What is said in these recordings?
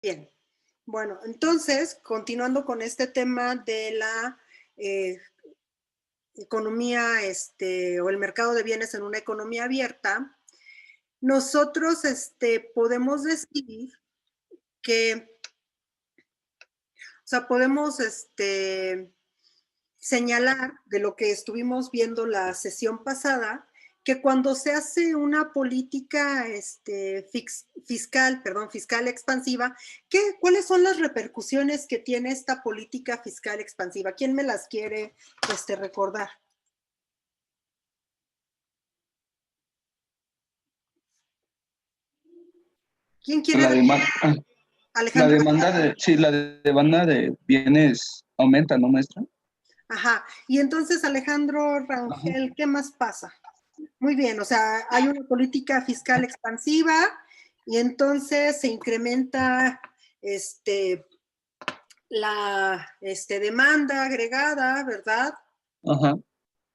Bien. Bueno, entonces, continuando con este tema de la eh, economía, o el mercado de bienes en una economía abierta, nosotros, podemos decir que, o sea, podemos, señalar de lo que estuvimos viendo la sesión pasada, que cuando se hace una política fiscal, perdón, fiscal expansiva, ¿cuáles son las repercusiones que tiene esta política fiscal expansiva? ¿Quién me las quiere recordar? ¿Quién quiere? La demanda, la Alejandro. demanda de, sí, la demanda de bienes aumenta, ¿no, maestra? Ajá. Y entonces, Alejandro Ajá. Rangel, ¿qué más pasa? Muy bien, o sea, hay una política fiscal expansiva y entonces se incrementa la demanda agregada, ¿verdad? Ajá.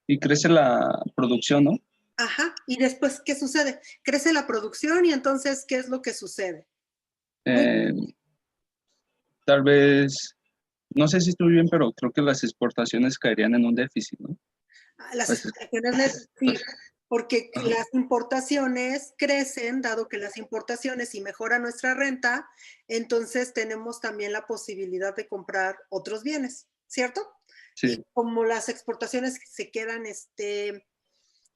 Y crece la producción, ¿no? Ajá. Y después, ¿qué sucede? Crece la producción y entonces, ¿qué es lo que sucede? Muy Eh, Tal vez, no sé si estoy bien, pero creo que las exportaciones caerían en un déficit, ¿no? Las Las ex- exportaciones netas, sí, porque Ajá. las importaciones crecen, dado que las importaciones y mejora nuestra renta, entonces tenemos también la posibilidad de comprar otros bienes, ¿cierto? Y Sí. como las exportaciones se quedan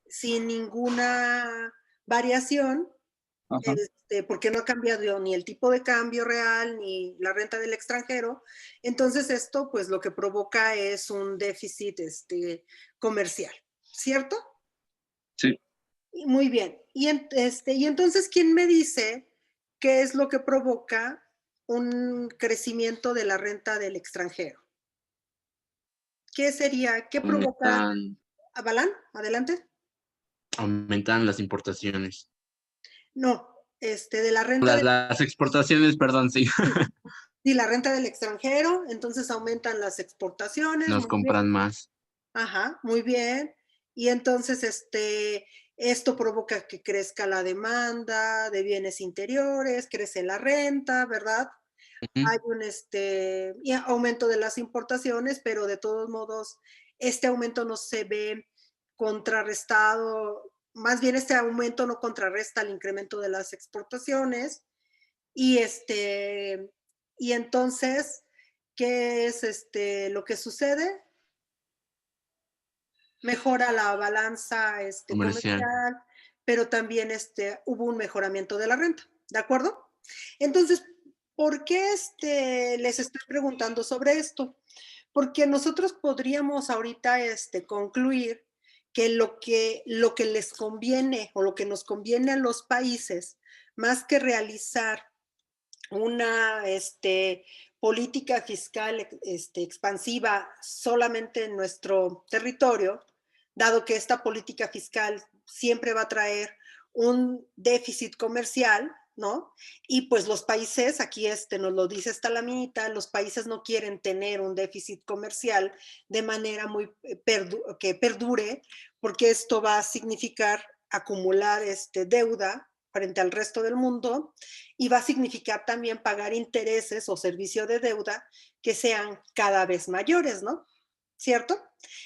sin ninguna variación, Ajá. porque no ha cambiado ni el tipo de cambio real ni la renta del extranjero, entonces esto pues lo que provoca es un déficit comercial, ¿cierto? Sí. Muy bien. Y entonces, ¿quién me dice qué es lo que provoca un crecimiento de la renta del extranjero? ¿Qué sería? ¿Qué provoca? Aumentan, ¿Avalán? Adelante. aumentan las importaciones. No, de la renta Las exportaciones, perdón, sí. sí, la renta del extranjero, entonces aumentan las exportaciones, Nos muy bien. compran más. Ajá, muy bien. Y entonces, esto provoca que crezca la demanda de bienes interiores, crece la renta, ¿verdad? Ujú. Hay un y aumento de las importaciones, pero de todos modos, este aumento no se ve contrarrestado, más bien este aumento no contrarresta el incremento de las exportaciones. Y y entonces, ¿qué es lo que sucede? Mejora la balanza Comercial. comercial, pero también hubo un mejoramiento de la renta, ¿de acuerdo? Entonces, ¿por qué les estoy preguntando sobre esto? Porque nosotros podríamos ahorita concluir que lo que les conviene o lo que nos conviene a los países, más que realizar una política fiscal expansiva solamente en nuestro territorio, dado que esta política fiscal siempre va a traer un déficit comercial, ¿no? Y pues los países, aquí nos lo dice esta lamita, los países no quieren tener un déficit comercial de manera muy que perdure, porque esto va a significar acumular deuda frente al resto del mundo y va a significar también pagar intereses o servicio de deuda que sean cada vez mayores, ¿no? ¿Cierto?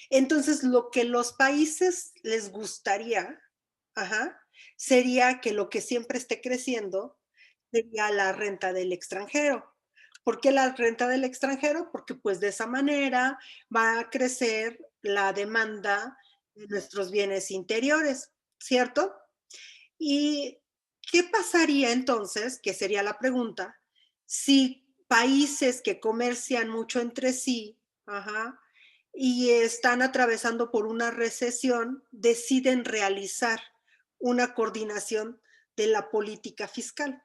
Entonces, lo que los países les gustaría, ajá, sería que lo que siempre esté creciendo sería la renta del extranjero. ¿Por qué la renta del extranjero? Porque pues de esa manera va a crecer la demanda de nuestros bienes interiores, ¿cierto? ¿Y qué pasaría entonces, que sería la pregunta, si países que comercian mucho entre sí, ajá, y están atravesando por una recesión, deciden realizar una coordinación de la política fiscal?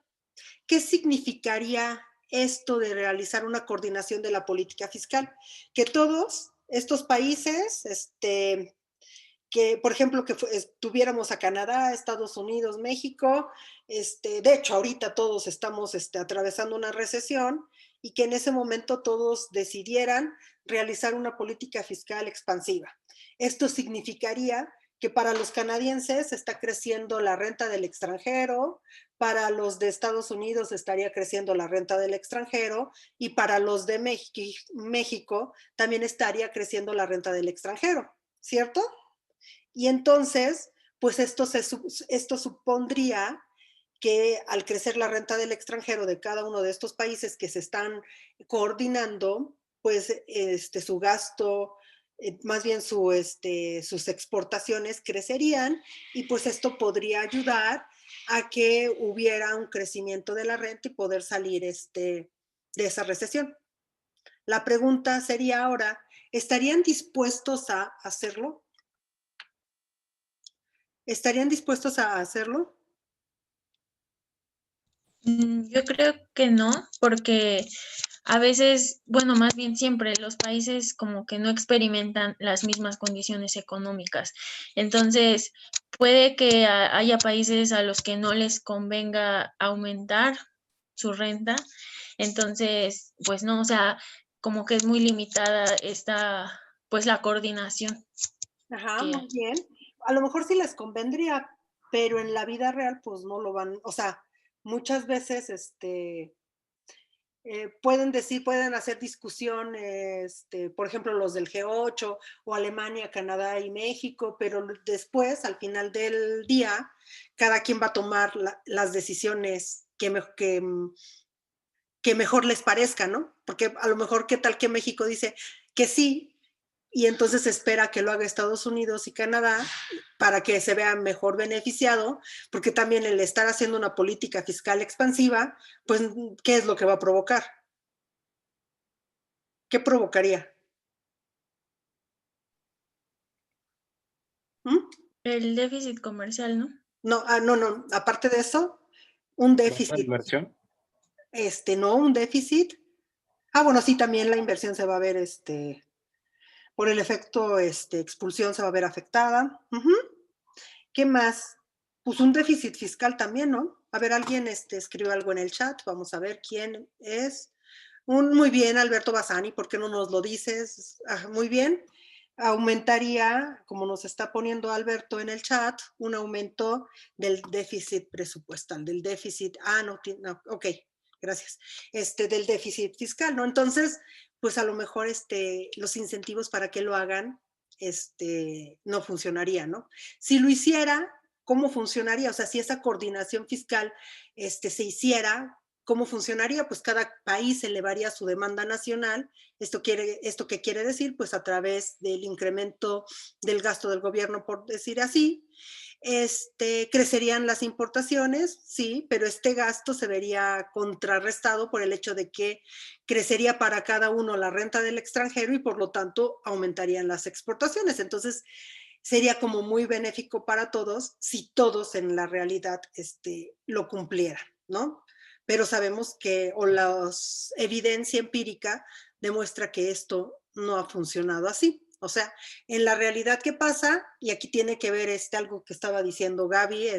¿Qué significaría esto de realizar una coordinación de la política fiscal? Que todos estos países, que, por ejemplo, que tuviéramos a Canadá, Estados Unidos, México, de hecho, ahorita todos estamos atravesando una recesión y que en ese momento todos decidieran realizar una política fiscal expansiva. Esto significaría que para los canadienses está creciendo la renta del extranjero, para los de Estados Unidos estaría creciendo la renta del extranjero y para los de México también estaría creciendo la renta del extranjero, ¿cierto? Y entonces, pues esto supondría que al crecer la renta del extranjero de cada uno de estos países que se están coordinando, pues su gasto, más bien sus exportaciones crecerían y pues esto podría ayudar a que hubiera un crecimiento de la renta y poder salir de esa recesión. La pregunta sería ahora, ¿estarían dispuestos a hacerlo? ¿Estarían dispuestos a hacerlo? Yo creo que no, porque a veces, bueno, más bien siempre los países como que no experimentan las mismas condiciones económicas. Entonces, puede que haya países a los que no les convenga aumentar su renta. Entonces, pues no, o sea, como que es muy limitada esta, pues la coordinación. Ajá, que muy bien. A lo mejor sí les convendría, pero en la vida real pues no lo van, o sea, muchas veces pueden hacer discusión, por ejemplo, los del G8 o Alemania, Canadá y México, pero después, al final del día, cada quien va a tomar las decisiones que mejor les parezca, ¿no? Porque a lo mejor, ¿qué tal que México dice que sí? Y entonces espera que lo haga Estados Unidos y Canadá para que se vea mejor beneficiado, porque también el estar haciendo una política fiscal expansiva, pues, ¿qué es lo que va a provocar? ¿Qué provocaría? ¿Mm? El déficit comercial, ¿no? No, no, aparte de eso, un ¿Baja déficit, inversión? no, un déficit. Ah, bueno, sí, también la inversión se va a ver, por el efecto, expulsión se va a ver afectada. Ujú. ¿Qué más? Pues un déficit fiscal también, ¿no? A ver, alguien escribe algo en el chat, vamos a ver quién es. Muy bien, Alberto Bassani, ¿por qué no nos lo dices? Muy bien. Aumentaría, como nos está poniendo Alberto en el chat, un aumento del déficit presupuestal, del déficit, no, ok, gracias, del déficit fiscal, ¿no? Entonces, pues a lo mejor los incentivos para que lo hagan, no funcionaría, ¿no? Si lo hiciera, ¿cómo funcionaría? O sea, si esa coordinación fiscal se hiciera, ¿cómo funcionaría? Pues cada país elevaría su demanda nacional. ¿Esto qué quiere decir? Pues a través del incremento del gasto del gobierno, por decir así. Crecerían las importaciones, sí, pero este gasto se vería contrarrestado por el hecho de que crecería para cada uno la renta del extranjero y por lo tanto aumentarían las exportaciones. Entonces, sería como muy benéfico para todos si todos en la realidad lo cumplieran, ¿no? Pero sabemos que, o la evidencia empírica demuestra que esto no ha funcionado así. O sea, en la realidad, ¿qué pasa? Y aquí tiene que ver algo que estaba diciendo Gaby,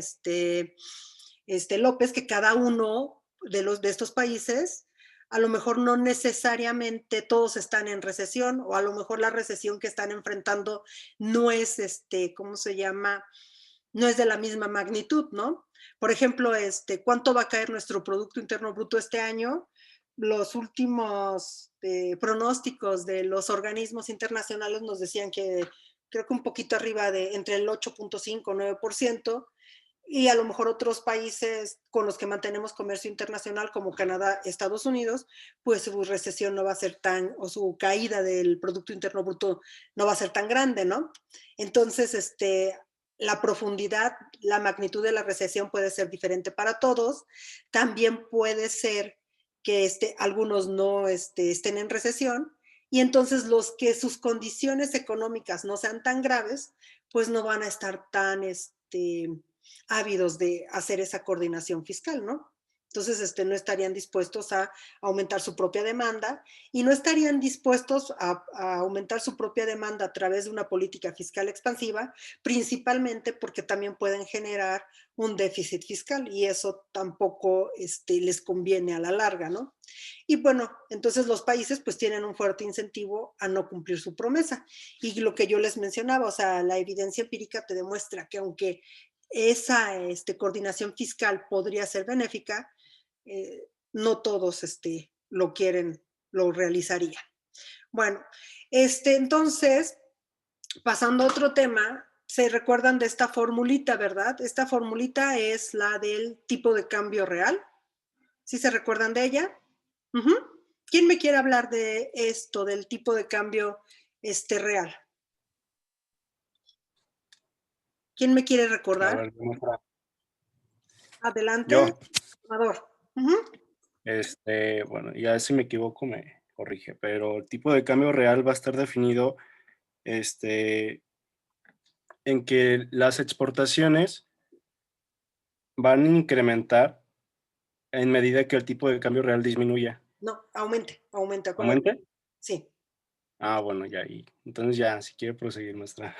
López, que cada uno de estos países, a lo mejor no necesariamente todos están en recesión, o a lo mejor la recesión que están enfrentando no es, ¿cómo se llama? No es de la misma magnitud, ¿no? Por ejemplo, ¿cuánto va a caer nuestro Producto Interno Bruto este año? Los últimos pronósticos de los organismos internacionales nos decían que creo que un poquito arriba de entre el 8.5 y 9%, y a lo mejor otros países con los que mantenemos comercio internacional como Canadá, Estados Unidos, pues su recesión no va a ser tan, o su caída del Producto Interno Bruto no va a ser tan grande, ¿no? Entonces, la profundidad, la magnitud de la recesión puede ser diferente para todos. También puede ser que algunos no estén en recesión, y entonces los que sus condiciones económicas no sean tan graves, pues no van a estar tan ávidos de hacer esa coordinación fiscal, ¿no? Entonces, no estarían dispuestos a aumentar su propia demanda y no estarían dispuestos a aumentar su propia demanda a través de una política fiscal expansiva, principalmente porque también pueden generar un déficit fiscal y eso tampoco les conviene a la larga, ¿no? Y bueno, entonces los países pues tienen un fuerte incentivo a no cumplir su promesa. Y lo que yo les mencionaba, o sea, la evidencia empírica te demuestra que aunque esa coordinación fiscal podría ser benéfica, no todos lo quieren, lo realizarían. Bueno, entonces, pasando a otro tema, se recuerdan de esta formulita, ¿verdad? Esta formulita es la del tipo de cambio real. ¿Sí se recuerdan de ella? ¿Quién me quiere hablar de esto, del tipo de cambio real? ¿Quién me quiere recordar? A ver, Adelante, yo, Amador. bueno, ya si me equivoco me corrige, pero el tipo de cambio real va a estar definido en que las exportaciones van a incrementar en medida que el tipo de cambio real disminuya. No, aumente, acuérdate. ¿Aumente? Sí. Ah, bueno, ya ahí. Entonces ya, si quiere proseguir, maestra.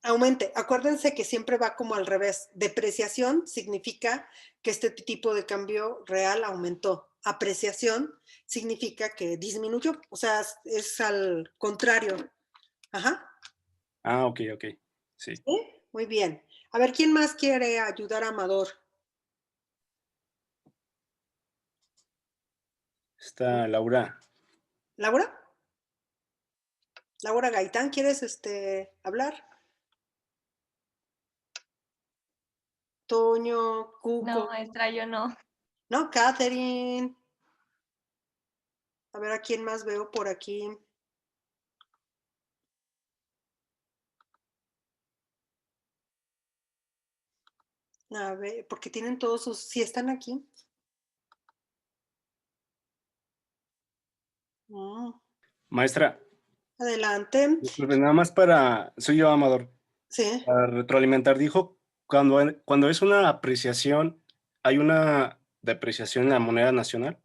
Aumente. Acuérdense que siempre va como al revés. Depreciación significa que este tipo de cambio real aumentó. Apreciación significa que disminuyó. O sea, es al contrario. Ajá. Ah, ok, sí. ¿Sí? Muy bien. A ver, ¿quién más quiere ayudar a Amador? Está Laura. ¿Laura? Laura Gaitán, ¿quieres hablar? Toño, Cuco. No, maestra, yo no. No, Catherine. A ver a quién más veo por aquí. A ver, porque tienen todos sus... ¿Sí están aquí? Maestra. Adelante. Disculpe, nada más soy yo, Amador. Sí. Para retroalimentar, dijo, cuando es una apreciación, ¿hay una depreciación en la moneda nacional?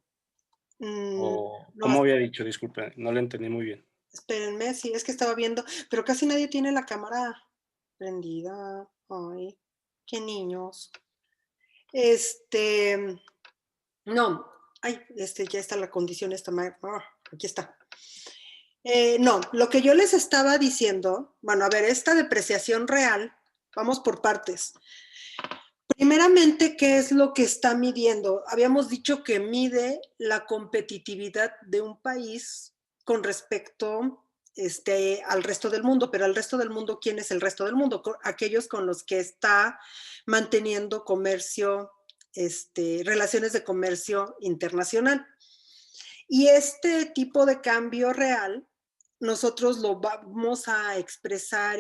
¿O No, cómo había dicho? Disculpe, no lo entendí muy bien. espérenme, sí, es que estaba viendo, pero casi nadie tiene la cámara prendida. Ay, qué niños. No, ay, ya está la condición esta, aquí está. No, lo que yo les estaba diciendo, bueno, a ver, esta depreciación real, vamos por partes. Primeramente, ¿qué es lo que está midiendo? Habíamos dicho que mide la competitividad de un país con respecto al resto del mundo, pero al resto del mundo, ¿quién es el resto del mundo? Aquellos con los que está manteniendo comercio, relaciones de comercio internacional. Y este tipo de cambio real, nosotros lo vamos a expresar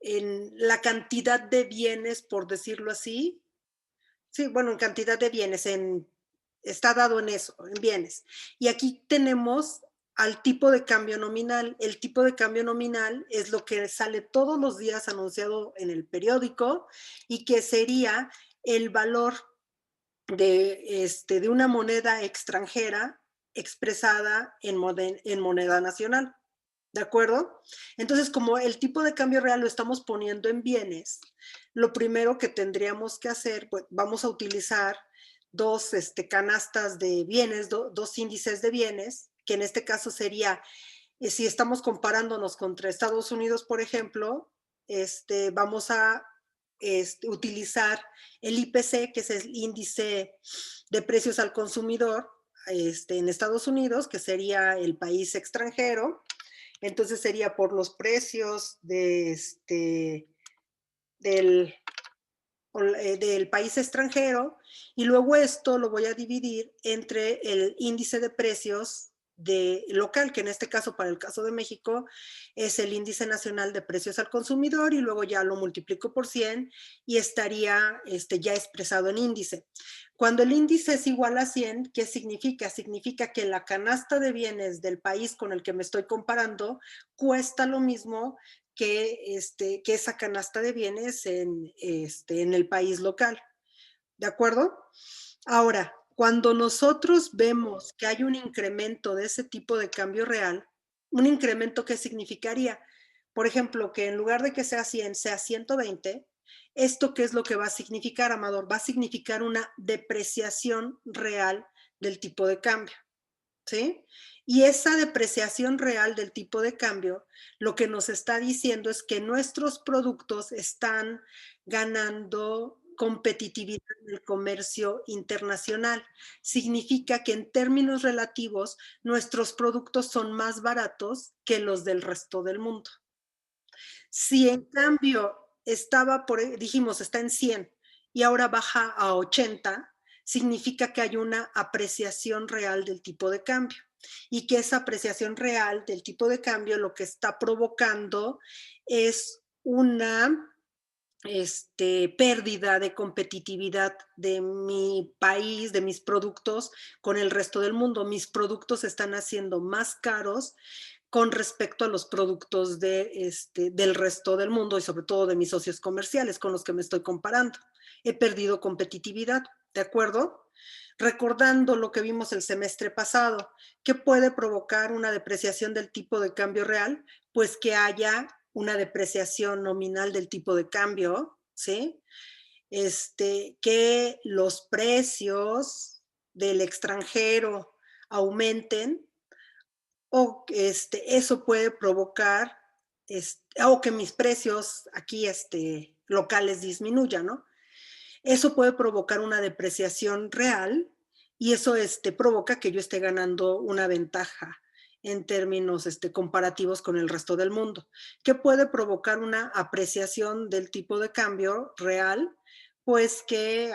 en la cantidad de bienes, por decirlo así. Sí, bueno, en cantidad de bienes, está dado en eso, en bienes. Y aquí tenemos al tipo de cambio nominal. El tipo de cambio nominal es lo que sale todos los días anunciado en el periódico y que sería el valor de una moneda extranjera expresada en moneda nacional. ¿De acuerdo? Entonces, como el tipo de cambio real lo estamos poniendo en bienes, lo primero que tendríamos que hacer, pues vamos a utilizar dos canastas de bienes, dos índices de bienes, que en este caso sería, si estamos comparándonos contra Estados Unidos, por ejemplo, vamos a utilizar el IPC, que es el índice de precios al consumidor en Estados Unidos, que sería el país extranjero. Entonces sería por los precios del país extranjero, y luego esto lo voy a dividir entre el índice de precios local, que en este caso, para el caso de México, es el índice nacional de precios al consumidor, y luego ya lo multiplico por 100 y estaría ya expresado en índice. Cuando el índice es igual a 100, ¿qué significa? Significa que la canasta de bienes del país con el que me estoy comparando cuesta lo mismo que esa canasta de bienes en el país local. ¿de acuerdo? Ahora, cuando nosotros vemos que hay un incremento de ese tipo de cambio real, ¿un incremento qué significaría? Por ejemplo, que en lugar de que sea 100, sea 120, ¿esto qué es lo que va a significar, Amador? Va a significar una depreciación real del tipo de cambio, ¿sí? Y esa depreciación real del tipo de cambio, lo que nos está diciendo es que nuestros productos están ganando competitividad en el comercio internacional. Significa que en términos relativos, nuestros productos son más baratos que los del resto del mundo. Si en cambio dijimos, está en 100 y ahora baja a 80, significa que hay una apreciación real del tipo de cambio y que esa apreciación real del tipo de cambio lo que está provocando es una pérdida de competitividad de mi país, de mis productos con el resto del mundo. Mis productos están haciendo más caros con respecto a los productos del resto del mundo y sobre todo de mis socios comerciales con los que me estoy comparando. He perdido competitividad, ¿de acuerdo? Recordando lo que vimos el semestre pasado, ¿qué puede provocar una depreciación del tipo de cambio real? Pues que haya una depreciación nominal del tipo de cambio, ¿sí? Que los precios del extranjero aumenten, o eso puede provocar, o que mis precios aquí locales disminuyan, ¿no? Eso puede provocar una depreciación real y eso provoca que yo esté ganando una ventaja en términos comparativos con el resto del mundo. ¿Qué puede provocar una apreciación del tipo de cambio real? Pues que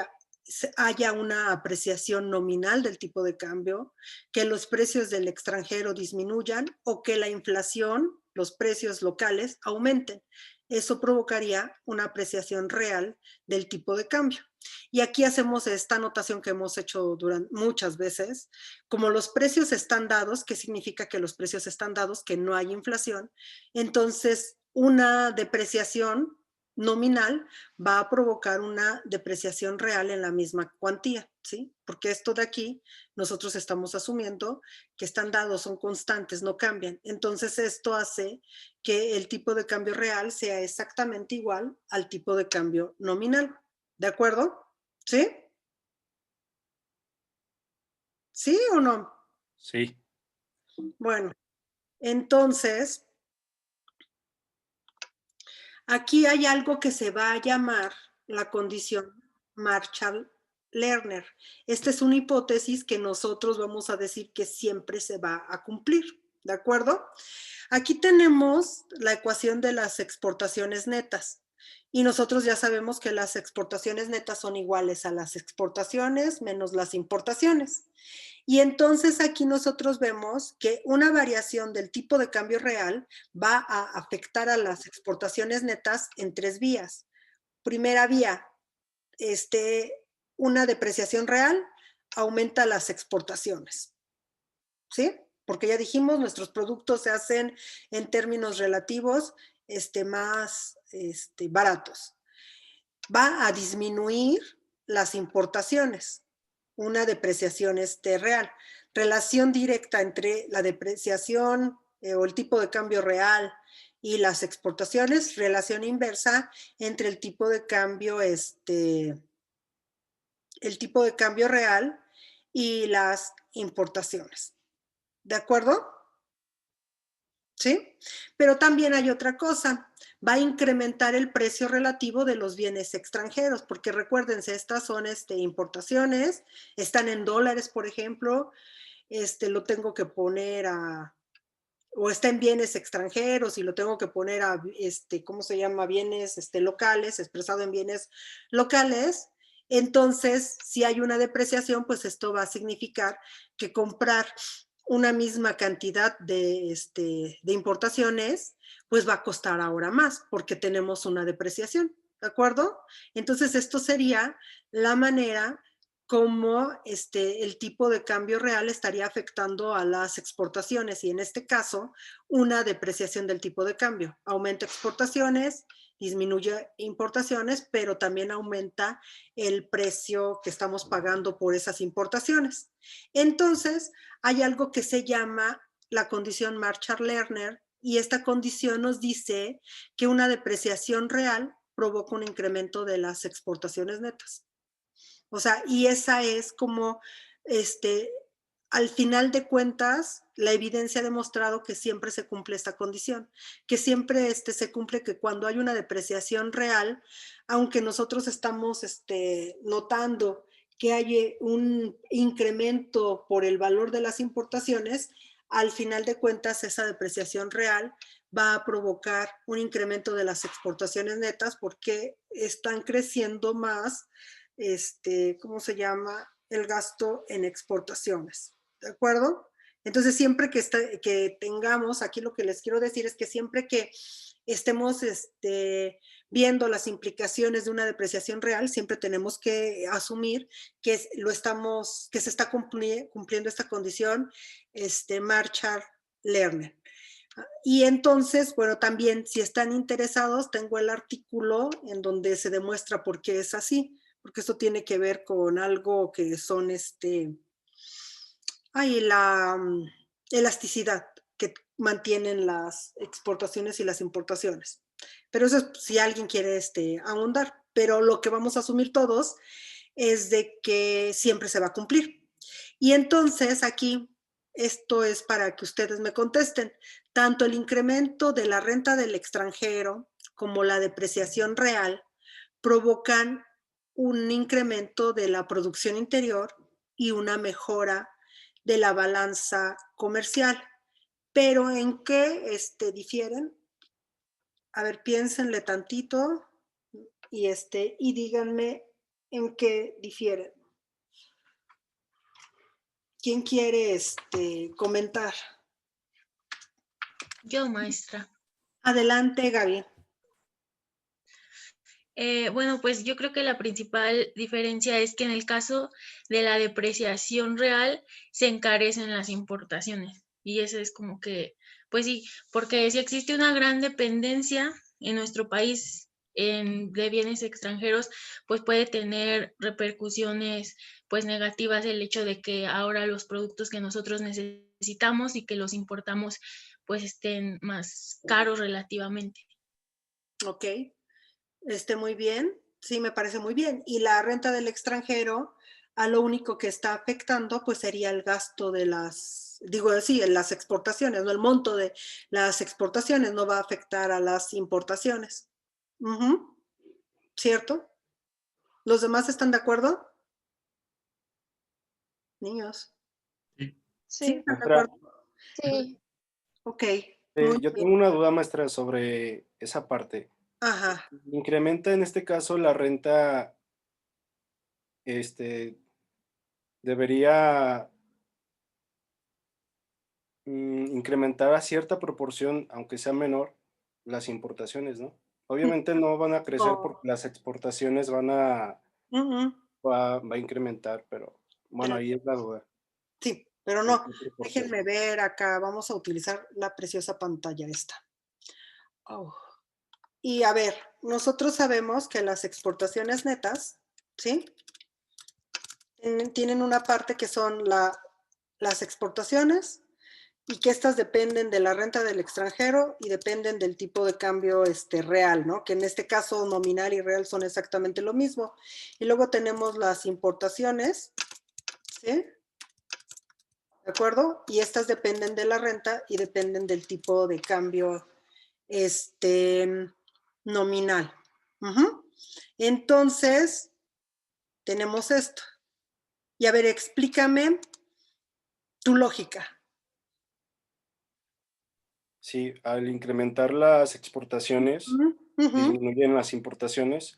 haya una apreciación nominal del tipo de cambio, que los precios del extranjero disminuyan o que la inflación, los precios locales, aumenten. Eso provocaría una apreciación real del tipo de cambio. Y aquí hacemos esta anotación que hemos hecho muchas veces. Como los precios están dados, ¿qué significa que los precios están dados? Que no hay inflación. Entonces, una depreciación nominal va a provocar una depreciación real en la misma cuantía, ¿sí? Porque esto de aquí, nosotros estamos asumiendo que están dados, son constantes, no cambian. Entonces, esto hace que el tipo de cambio real sea exactamente igual al tipo de cambio nominal. ¿De acuerdo? ¿Sí? ¿Sí o no? Sí. Bueno, entonces, aquí hay algo que se va a llamar la condición Marshall-Lerner. Esta es una hipótesis que nosotros vamos a decir que siempre se va a cumplir. ¿De acuerdo? Aquí tenemos la ecuación de las exportaciones netas. Y nosotros ya sabemos que las exportaciones netas son iguales a las exportaciones menos las importaciones. Y entonces aquí nosotros vemos que una variación del tipo de cambio real va a afectar a las exportaciones netas en 3 vías. Primera vía, una depreciación real aumenta las exportaciones. ¿Sí? Porque ya dijimos, nuestros productos se hacen en términos relativos más baratos. Va a disminuir las importaciones, una depreciación real. Relación directa entre la depreciación o el tipo de cambio real y las exportaciones, relación inversa entre el tipo de cambio real y las importaciones. ¿De acuerdo? ¿Sí? Pero también hay otra cosa, va a incrementar el precio relativo de los bienes extranjeros, porque recuérdense, estas son importaciones, están en dólares, por ejemplo, lo tengo que poner o está en bienes extranjeros y lo tengo que poner a, ¿cómo se llama? Bienes locales, expresado en bienes locales. Entonces, si hay una depreciación, pues esto va a significar que comprar una misma cantidad de importaciones, pues va a costar ahora más porque tenemos una depreciación, ¿de acuerdo? Entonces, esto sería la manera como el tipo de cambio real estaría afectando a las exportaciones y en este caso, una depreciación del tipo de cambio. Aumenta exportaciones disminuye importaciones, pero también aumenta el precio que estamos pagando por esas importaciones. Entonces, hay algo que se llama la condición Marshall-Lerner, y esta condición nos dice que una depreciación real provoca un incremento de las exportaciones netas. O sea, y esa es como, al final de cuentas, la evidencia ha demostrado que siempre se cumple esta condición, que siempre se cumple que cuando hay una depreciación real, aunque nosotros estamos notando que hay un incremento por el valor de las importaciones, al final de cuentas esa depreciación real va a provocar un incremento de las exportaciones netas porque están creciendo más, ¿cómo se llama? El gasto en exportaciones. ¿De acuerdo? Entonces, siempre que tengamos, aquí lo que les quiero decir es que siempre que estemos viendo las implicaciones de una depreciación real, siempre tenemos que asumir que se está cumpliendo esta condición Marshall-Lerner. Y entonces, bueno, también si están interesados, tengo el artículo en donde se demuestra por qué es así, porque esto tiene que ver con algo que son la elasticidad que mantienen las exportaciones y las importaciones. Pero eso es si alguien quiere ahondar. Pero lo que vamos a asumir todos es de que siempre se va a cumplir. Y entonces aquí, esto es para que ustedes me contesten, tanto el incremento de la renta del extranjero como la depreciación real provocan un incremento de la producción interior y una mejora de la balanza comercial. Pero ¿en qué difieren? A ver, piénsenle tantito y díganme en qué difieren. ¿Quién quiere comentar? Yo, maestra. Adelante, Gaby. Bueno, pues yo creo que la principal diferencia es que en el caso de la depreciación real se encarecen las importaciones. Y eso es como que, pues sí, porque si existe una gran dependencia en nuestro país de bienes extranjeros, pues puede tener repercusiones pues negativas el hecho de que ahora los productos que nosotros necesitamos y que los importamos pues estén más caros relativamente. Ok. Muy bien, sí, me parece muy bien. Y la renta del extranjero, a lo único que está afectando, pues sería el gasto de las exportaciones, ¿no? El monto de las exportaciones no va a afectar a las importaciones. ¿Cierto? ¿Los demás están de acuerdo? Niños. Sí. ¿Están de acuerdo? Sí. Ok. Yo tengo una duda, maestra, sobre esa parte. Ajá. Incrementa en este caso la renta, debería incrementar a cierta proporción, aunque sea menor, las importaciones, ¿no? Obviamente no van a crecer No. porque las exportaciones va a incrementar, pero bueno, ahí es la duda. Sí, pero no. Déjenme ver acá. Vamos a utilizar la preciosa pantalla esta. Oh. Y a ver, nosotros sabemos que las exportaciones netas, ¿sí? Tienen una parte que son las exportaciones y que estas dependen de la renta del extranjero y dependen del tipo de cambio real, ¿no? Que en este caso nominal y real son exactamente lo mismo. Y luego tenemos las importaciones, ¿sí? ¿De acuerdo? Y estas dependen de la renta y dependen del tipo de cambio nominal. Entonces, tenemos esto. Y a ver, explícame tu lógica. Sí, al incrementar las exportaciones, disminuyen las importaciones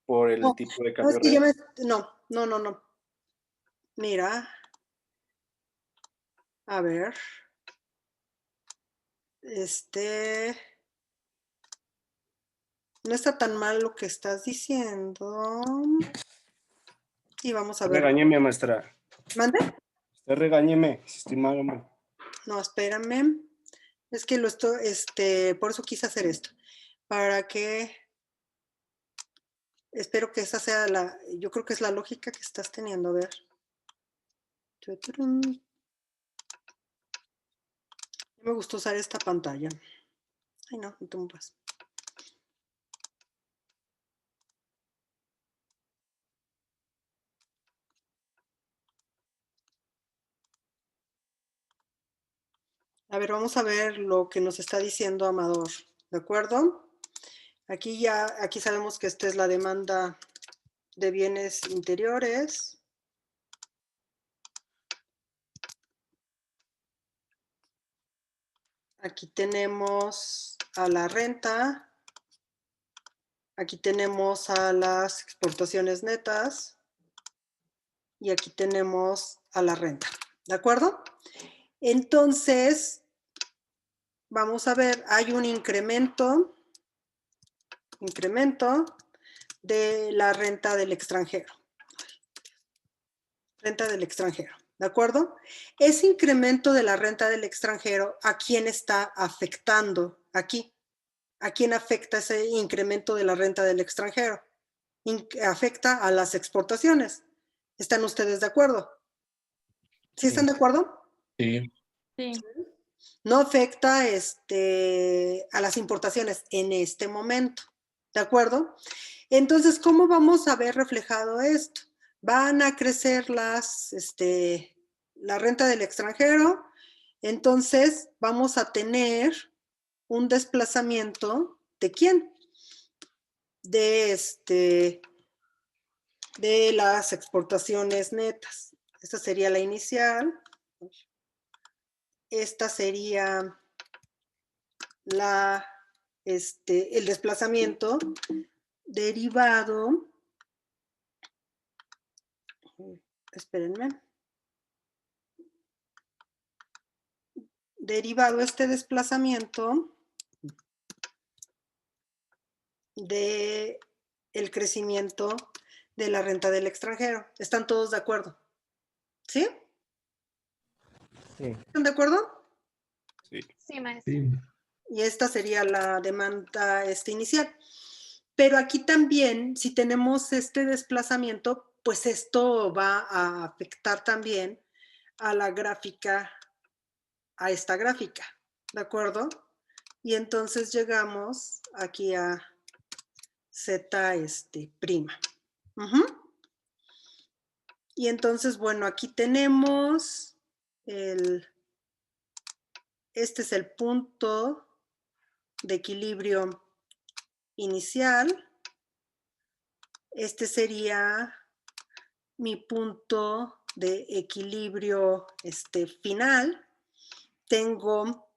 por el tipo de cambio real. No. Mira. A ver. No está tan mal lo que estás diciendo. Y vamos a ver. Regáñeme, maestra. ¿Mande? Usted regáñeme, si estoy mal, hombre. No, espérame. Es que por eso quise hacer esto. para que, espero que esa sea yo creo que es la lógica que estás teniendo, a ver. Me gusta usar esta pantalla. Ay, no te muevas. A ver, vamos a ver lo que nos está diciendo Amador, ¿de acuerdo? Aquí sabemos que esta es la demanda de bienes interiores. Aquí tenemos a la renta. Aquí tenemos a las exportaciones netas. Y aquí tenemos a la renta, ¿de acuerdo? Entonces, vamos a ver, hay un incremento de la renta del extranjero. Renta del extranjero, ¿de acuerdo? Ese incremento de la renta del extranjero, ¿a quién está afectando aquí? ¿A quién afecta ese incremento de la renta del extranjero? Afecta a las exportaciones. ¿Están ustedes de acuerdo? ¿Sí están de acuerdo? Sí. Sí. No afecta a las importaciones en este momento, ¿de acuerdo? Entonces, ¿cómo vamos a ver reflejado esto? Van a crecer la renta del extranjero, entonces vamos a tener un desplazamiento ¿de quién? De las exportaciones netas. Esta sería la inicial. Esta sería el desplazamiento derivado, espérenme, derivado este desplazamiento de el crecimiento de la renta del extranjero. ¿Están todos de acuerdo? ¿Sí? Sí. ¿Están de acuerdo? Sí. Sí, maestra. Sí. Y esta sería la demanda inicial. Pero aquí también, si tenemos este desplazamiento, pues esto va a afectar también a la gráfica, a esta gráfica, ¿de acuerdo? Y entonces llegamos aquí a Z prima. Y entonces, bueno, aquí tenemos este es el punto de equilibrio inicial. Este sería mi punto de equilibrio final. Tengo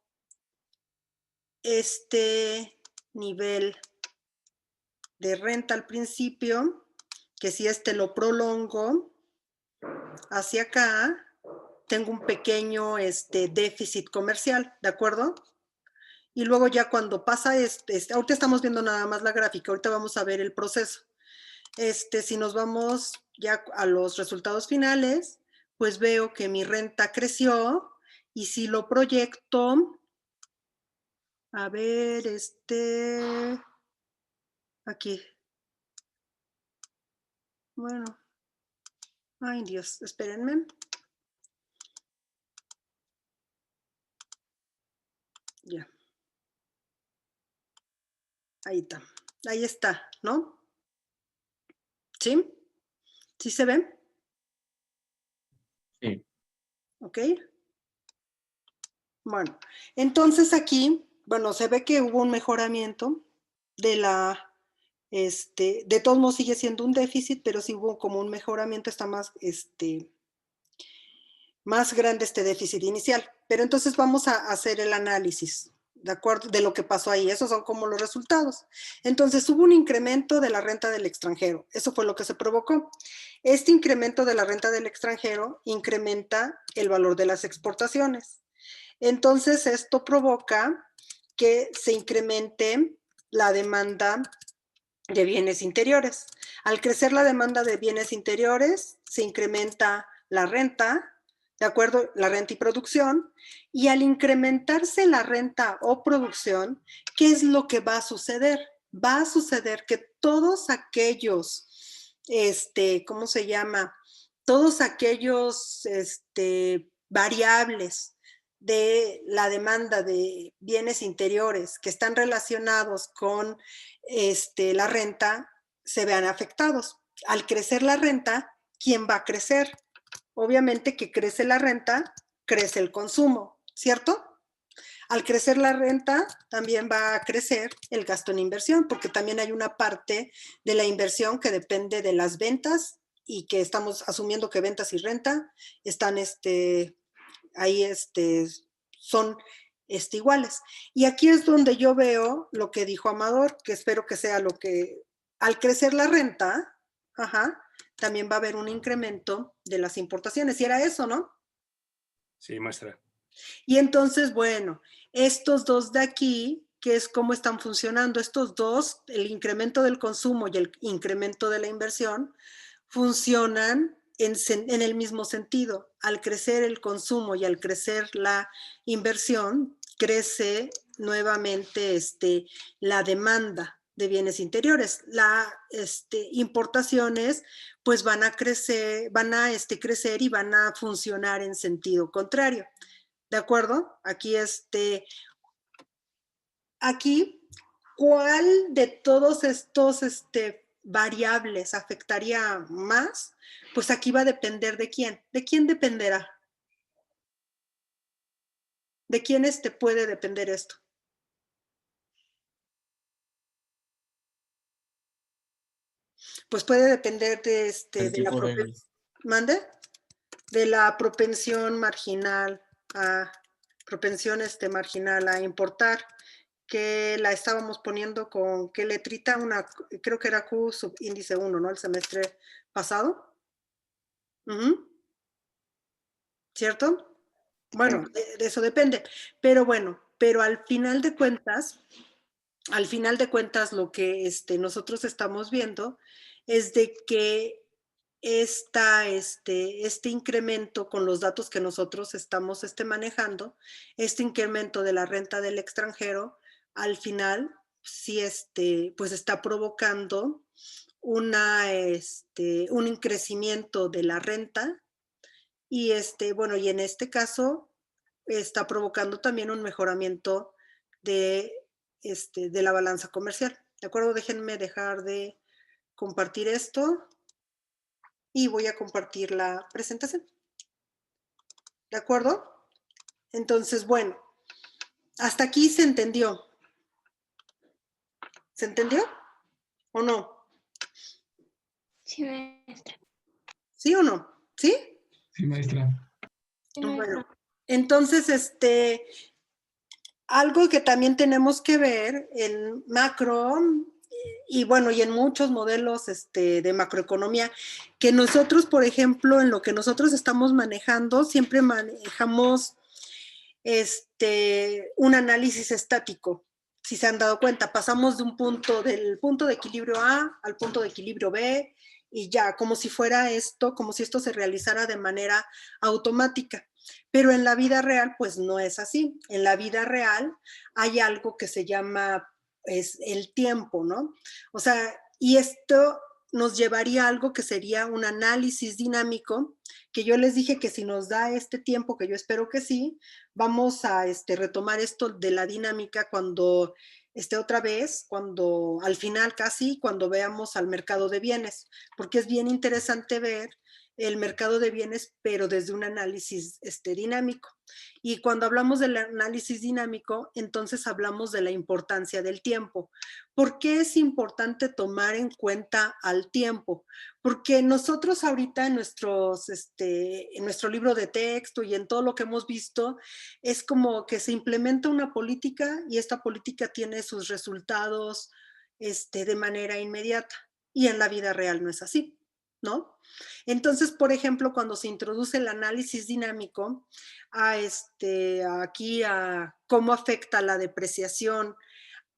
este nivel de renta al principio, que si lo prolongo hacia acá, tengo un pequeño déficit comercial, ¿de acuerdo? Y luego ya cuando pasa ahorita estamos viendo nada más la gráfica, ahorita vamos a ver el proceso. Si nos vamos ya a los resultados finales, pues veo que mi renta creció y si lo proyecto, a ver, aquí. Bueno, ay Dios, espérenme. Ya. Ahí está, ¿no? ¿Sí? ¿Sí se ven? Sí. ¿Ok? Bueno, entonces aquí, bueno, se ve que hubo un mejoramiento de de todos modos sigue siendo un déficit, pero sí hubo como un mejoramiento, está más grande este déficit inicial. Pero entonces vamos a hacer el análisis, ¿de acuerdo? De lo que pasó ahí. Esos son como los resultados. Entonces hubo un incremento de la renta del extranjero. Eso fue lo que se provocó. Este incremento de la renta del extranjero incrementa el valor de las exportaciones. Entonces esto provoca que se incremente la demanda de bienes interiores. Al crecer la demanda de bienes interiores, se incrementa la renta, ¿de acuerdo? La renta y producción. Y al incrementarse la renta o producción, ¿qué es lo que va a suceder? Va a suceder que todos aquellos, ¿cómo se llama? Todos aquellos variables de la demanda de bienes interiores que están relacionados con la renta se vean afectados. Al crecer la renta, ¿quién va a crecer? Obviamente que crece la renta, crece el consumo, ¿cierto? Al crecer la renta, también va a crecer el gasto en inversión, porque también hay una parte de la inversión que depende de las ventas y que estamos asumiendo que ventas y renta están ahí son iguales. Y aquí es donde yo veo lo que dijo Amador, que espero que sea lo que, al crecer la renta, también va a haber un incremento de las importaciones. Y era eso, ¿no? Sí, maestra. Y entonces, bueno, estos dos de aquí, que es cómo están funcionando, estos dos, el incremento del consumo y el incremento de la inversión, funcionan en el mismo sentido. Al crecer el consumo y al crecer la inversión, crece nuevamente la demanda de bienes interiores. Las importaciones pues van a crecer, crecer y van a funcionar en sentido contrario. ¿De acuerdo? Aquí aquí, ¿cuál de todos estos variables afectaría más? Pues aquí va a depender de quién. ¿De quién dependerá? ¿De quién puede depender esto? Pues puede depender de, de la propensión. ¿Mande? De la propensión marginal a marginal a importar, que la estábamos poniendo con qué letrita, creo que era Q subíndice 1, ¿no? El semestre pasado. ¿Cierto? Bueno, de eso depende. Pero bueno, pero al final de cuentas, lo que nosotros estamos viendo es de que este incremento con los datos que nosotros estamos manejando, este incremento de la renta del extranjero, al final sí pues está provocando un crecimiento de la renta y bueno, y en este caso está provocando también un mejoramiento de la balanza comercial. ¿De acuerdo? Déjenme dejar de compartir esto y voy a compartir la presentación. ¿De acuerdo? Entonces, bueno, hasta aquí se entendió. ¿Se entendió? ¿O no? Sí, maestra. ¿Sí o no? ¿Sí? Sí, maestra. Bueno, entonces, algo que también tenemos que ver en macro y bueno, y en muchos modelos de macroeconomía, que nosotros, por ejemplo, en lo que nosotros estamos manejando, siempre manejamos un análisis estático. Si se han dado cuenta, pasamos de del punto de equilibrio A al punto de equilibrio B y ya, como si fuera esto, como si esto se realizara de manera automática. Pero en la vida real, pues no es así. En la vida real hay algo que se llama el tiempo, ¿no? O sea, y esto nos llevaría a algo que sería un análisis dinámico, que yo les dije que si nos da este tiempo, que yo espero que sí, vamos a retomar esto de la dinámica cuando otra vez, cuando al final casi, cuando veamos al mercado de bienes, porque es bien interesante ver el mercado de bienes, pero desde un análisis dinámico. Y cuando hablamos del análisis dinámico, entonces hablamos de la importancia del tiempo. ¿Por qué es importante tomar en cuenta al tiempo? Porque nosotros ahorita en nuestro libro de texto y en todo lo que hemos visto, es como que se implementa una política y esta política tiene sus resultados de manera inmediata. Y en la vida real no es así, ¿no? Entonces, por ejemplo, cuando se introduce el análisis dinámico aquí a cómo afecta la depreciación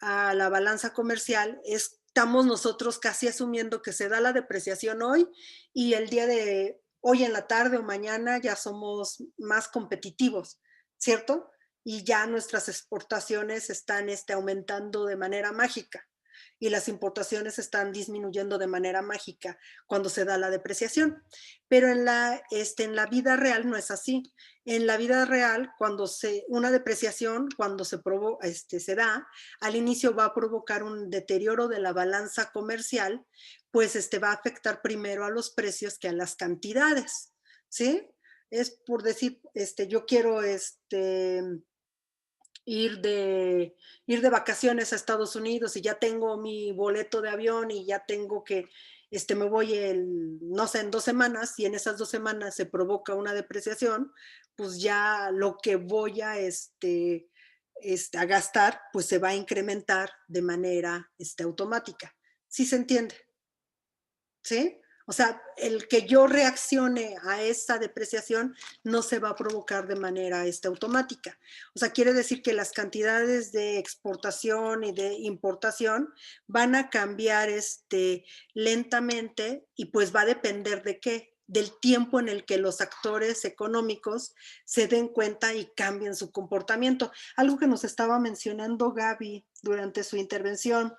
a la balanza comercial, estamos nosotros casi asumiendo que se da la depreciación hoy y el día de hoy en la tarde o mañana ya somos más competitivos, ¿cierto? Y ya nuestras exportaciones están aumentando de manera mágica y las importaciones están disminuyendo de manera mágica cuando se da la depreciación. Pero en la vida real no es así. En la vida real, una depreciación, cuando se da, al inicio va a provocar un deterioro de la balanza comercial, pues va a afectar primero a los precios que a las cantidades, ¿sí? Es por decir, yo quiero ir de vacaciones a Estados Unidos y ya tengo mi boleto de avión y ya tengo que, me voy no sé, en 2 semanas, y en esas 2 semanas se provoca una depreciación, pues ya lo que voy a gastar, pues se va a incrementar de manera automática. ¿Sí se entiende? ¿Sí? O sea, el que yo reaccione a esa depreciación no se va a provocar de manera automática. O sea, quiere decir que las cantidades de exportación y de importación van a cambiar lentamente, y pues va a depender de qué, del tiempo en el que los actores económicos se den cuenta y cambien su comportamiento. Algo que nos estaba mencionando Gaby durante su intervención,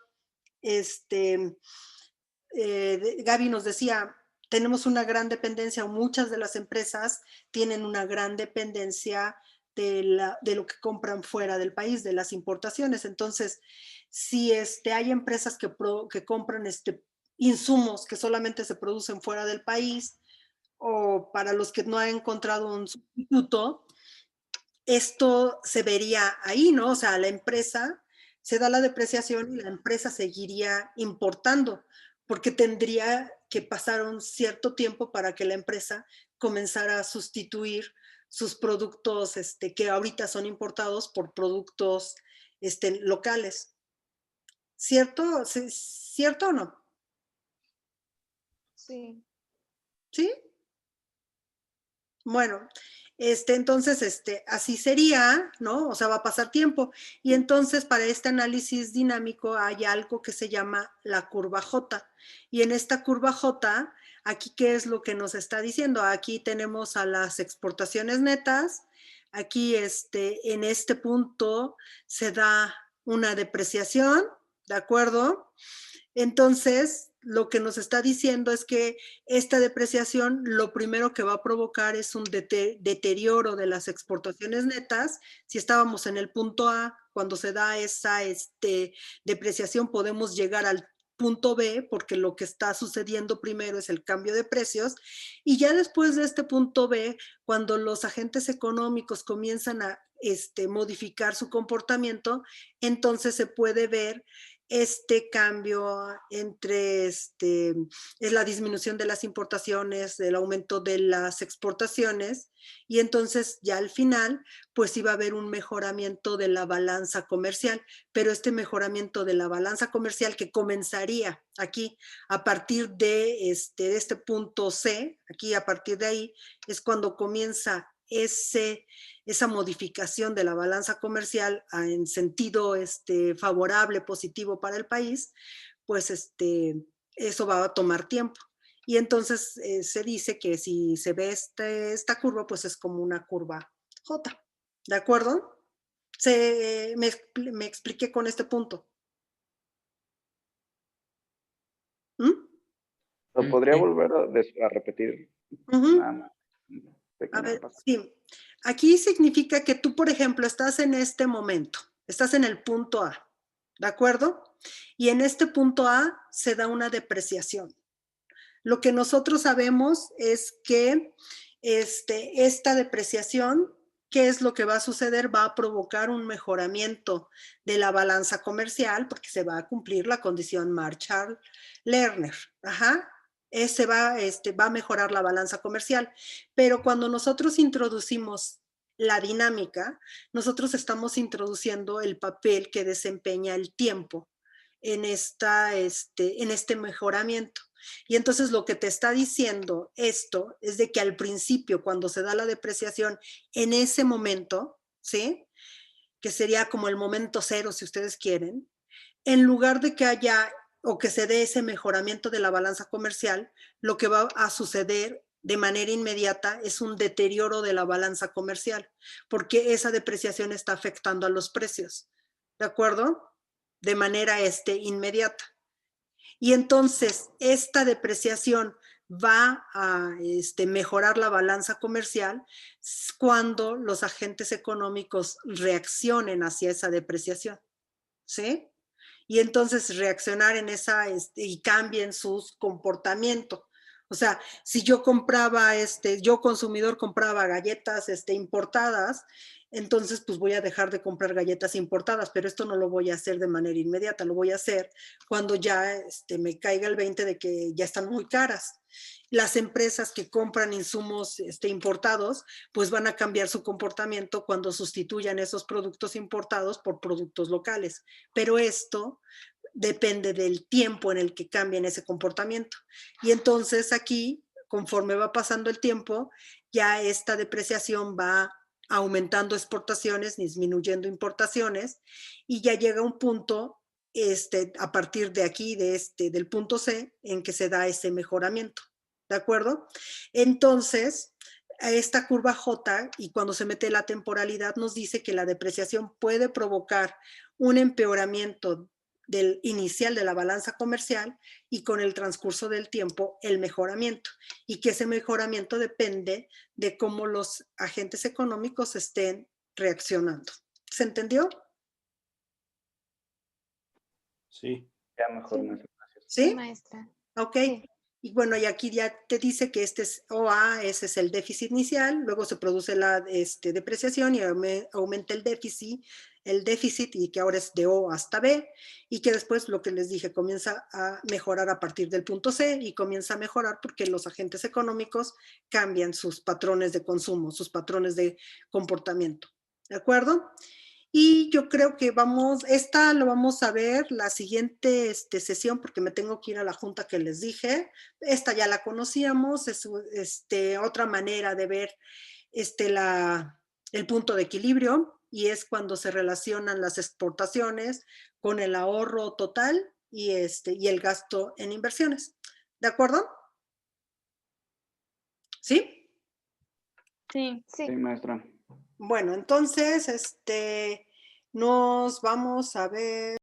Gaby nos decía, tenemos una gran dependencia, o muchas de las empresas tienen una gran dependencia de lo que compran fuera del país, de las importaciones. Entonces, si hay empresas que compran insumos que solamente se producen fuera del país, o para los que no han encontrado un sustituto, esto se vería ahí, ¿no? O sea, la empresa se da la depreciación y la empresa seguiría importando, porque tendría que pasar un cierto tiempo para que la empresa comenzara a sustituir sus productos que ahorita son importados por productos locales. ¿Cierto? ¿Cierto o no? Sí. ¿Sí? Bueno, entonces, así sería, ¿no? O sea, va a pasar tiempo. Y entonces, para este análisis dinámico hay algo que se llama la curva J. Y en esta curva J, aquí, ¿qué es lo que nos está diciendo? Aquí tenemos a las exportaciones netas. Aquí, en este punto, se da una depreciación, ¿de acuerdo? Entonces, lo que nos está diciendo es que esta depreciación lo primero que va a provocar es un deterioro de las exportaciones netas. Si estábamos en el punto A, cuando se da esa depreciación, podemos llegar al punto B, porque lo que está sucediendo primero es el cambio de precios, y ya después de este punto B, cuando los agentes económicos comienzan a modificar su comportamiento, entonces se puede ver este cambio entre es la disminución de las importaciones, el aumento de las exportaciones, y entonces ya al final pues iba a haber un mejoramiento de la balanza comercial, pero este mejoramiento de la balanza comercial que comenzaría aquí a partir de este punto C, aquí a partir de ahí es cuando comienza esa modificación de la balanza comercial en sentido favorable, positivo para el país, pues eso va a tomar tiempo. Y entonces se dice que si se ve esta curva, pues es como una curva J. ¿De acuerdo? Me expliqué con este punto. ¿Lo podría volver a repetir? Nada más. A ver, sí. Aquí significa que tú, por ejemplo, estás en este momento, estás en el punto A, ¿de acuerdo? Y en este punto A se da una depreciación. Lo que nosotros sabemos es que esta depreciación, ¿qué es lo que va a suceder? Va a provocar un mejoramiento de la balanza comercial, porque se va a cumplir la condición Marshall-Lerner. Ajá. Va a mejorar la balanza comercial. Pero cuando nosotros introducimos la dinámica, nosotros estamos introduciendo el papel que desempeña el tiempo en este mejoramiento. Y entonces lo que te está diciendo esto es de que al principio, cuando se da la depreciación, en ese momento, ¿sí? Que sería como el momento cero, si ustedes quieren, en lugar de que haya o que se dé ese mejoramiento de la balanza comercial, lo que va a suceder de manera inmediata es un deterioro de la balanza comercial, porque esa depreciación está afectando a los precios, ¿de acuerdo? De manera inmediata. Y entonces esta depreciación va a mejorar la balanza comercial cuando los agentes económicos reaccionen hacia esa depreciación, ¿sí? Y entonces reaccionar en esa y cambien su comportamiento. O sea, si yo compraba, yo consumidor compraba galletas importadas, entonces pues voy a dejar de comprar galletas importadas, pero esto no lo voy a hacer de manera inmediata, lo voy a hacer cuando ya me caiga el 20 de que ya están muy caras. Las empresas que compran insumos importados, pues van a cambiar su comportamiento cuando sustituyan esos productos importados por productos locales. Pero esto depende del tiempo en el que cambien ese comportamiento. Y entonces aquí, conforme va pasando el tiempo, ya esta depreciación va aumentando exportaciones, disminuyendo importaciones, y ya llega un punto, a partir de aquí, del punto C, en que se da ese mejoramiento. ¿De acuerdo? Entonces, a esta curva J, y cuando se mete la temporalidad, nos dice que la depreciación puede provocar un empeoramiento del inicial de la balanza comercial y con el transcurso del tiempo el mejoramiento, y que ese mejoramiento depende de cómo los agentes económicos estén reaccionando. ¿Se entendió? Sí. Ya mejor, maestra. ¿Sí? Maestra. Ok. Sí. Y bueno, y aquí ya te dice que este es OA, ese es el déficit inicial, luego se produce la depreciación y aumenta el déficit y que ahora es de O hasta B, y que después lo que les dije comienza a mejorar a partir del punto C y comienza a mejorar porque los agentes económicos cambian sus patrones de consumo, sus patrones de comportamiento. ¿De acuerdo? Y yo creo que esta lo vamos a ver la siguiente sesión, porque me tengo que ir a la junta que les dije. Esta ya la conocíamos, es otra manera de ver el punto de equilibrio, y es cuando se relacionan las exportaciones con el ahorro total y el gasto en inversiones. ¿De acuerdo? ¿Sí? Sí. Sí, maestra. Bueno, entonces, nos vamos a ver.